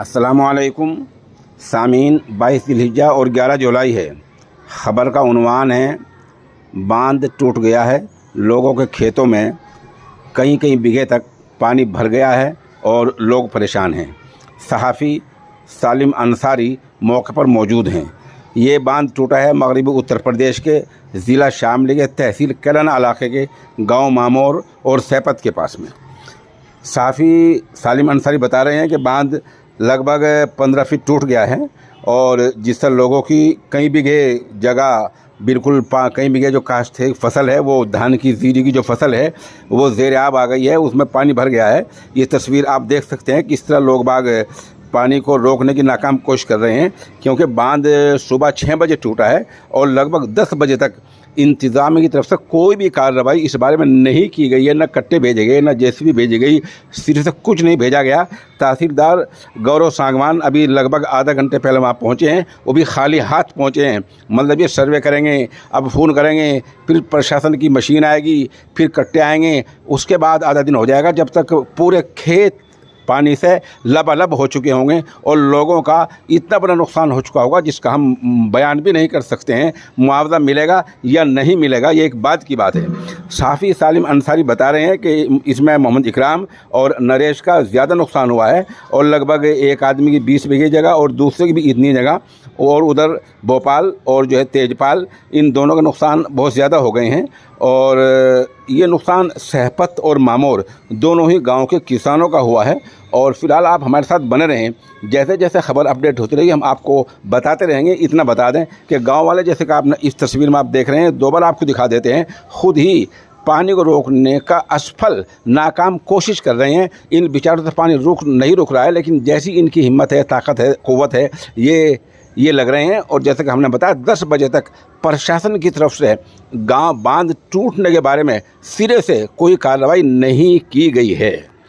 अस्सलामुअलैकुम सामीन। 22 जिल्हिज्जा और 11 जुलाई है। ख़बर का उन्वान है बांध टूट गया है। लोगों के खेतों में कई कई बीघे तक पानी भर गया है और लोग परेशान हैं। सहाफ़ी सालिम अंसारी मौके पर मौजूद हैं। ये बांध टूटा है मगरबी उत्तर प्रदेश के ज़िला शामली के तहसील कैलान इलाके के गांव मामोर और सैपत के पास में। सहाफ़ी सालिम अंसारी बता रहे हैं कि बांध लगभग 15 फीट टूट गया है और जिससे लोगों की कई बीघे जगह बिल्कुल कई बीघे जो काश्त है फसल है, वो धान की जीरी की जो फसल है वो ज़ेर आब आ गई है, उसमें पानी भर गया है। ये तस्वीर आप देख सकते हैं किस तरह लोग बाग पानी को रोकने की नाकाम कोशिश कर रहे हैं, क्योंकि बांध सुबह 6 बजे टूटा है और लगभग 10 बजे तक इंतज़ाम की तरफ से कोई भी कार्रवाई इस बारे में नहीं की गई है। न कट्टे भेजे गए, न जेसीबी भेजी गई, सिरे से कुछ नहीं भेजा गया। तहसीलदार गौरव सांगवान अभी लगभग आधा घंटे पहले वहाँ पहुँचे हैं, वो भी खाली हाथ पहुँचे हैं। मतलब ये सर्वे करेंगे, अब फ़ोन करेंगे, फिर प्रशासन की मशीन आएगी, फिर कट्टे आएंगे, उसके बाद आधा दिन हो जाएगा जब तक पूरे खेत पानी से लबालब हो चुके होंगे और लोगों का इतना बड़ा नुकसान हो चुका होगा जिसका हम बयान भी नहीं कर सकते हैं। मुआवजा मिलेगा या नहीं मिलेगा ये एक बात की बात है। सहाफ़ी सालिम अंसारी बता रहे हैं कि इसमें मोहम्मद इकराम और नरेश का ज़्यादा नुकसान हुआ है और लगभग एक आदमी की 20 बीघे जगह और दूसरे की भी इतनी जगह, और उधर भोपाल और जो है तेजपाल, इन दोनों का नुकसान बहुत ज़्यादा हो गए हैं। और ये नुकसान सहपत और मामोर दोनों ही गांव के किसानों का हुआ है। और फिलहाल आप हमारे साथ बने रहें, जैसे जैसे खबर अपडेट होती रहेगी हम आपको बताते रहेंगे। इतना बता दें कि गांव वाले, जैसे कि आप इस तस्वीर में आप देख रहे हैं, 2 बार आपको दिखा देते हैं, खुद ही पानी को रोकने का असफल नाकाम कोशिश कर रहे हैं। इन बेचारों से पानी नहीं रुक रहा है, लेकिन जैसी इनकी हिम्मत है, ताकत है, क़ुव्वत है, ये लग रहे हैं। और जैसे कि हमने बताया 10 बजे तक प्रशासन की तरफ से गांव बांध टूटने के बारे में सिरे से कोई कार्रवाई नहीं की गई है।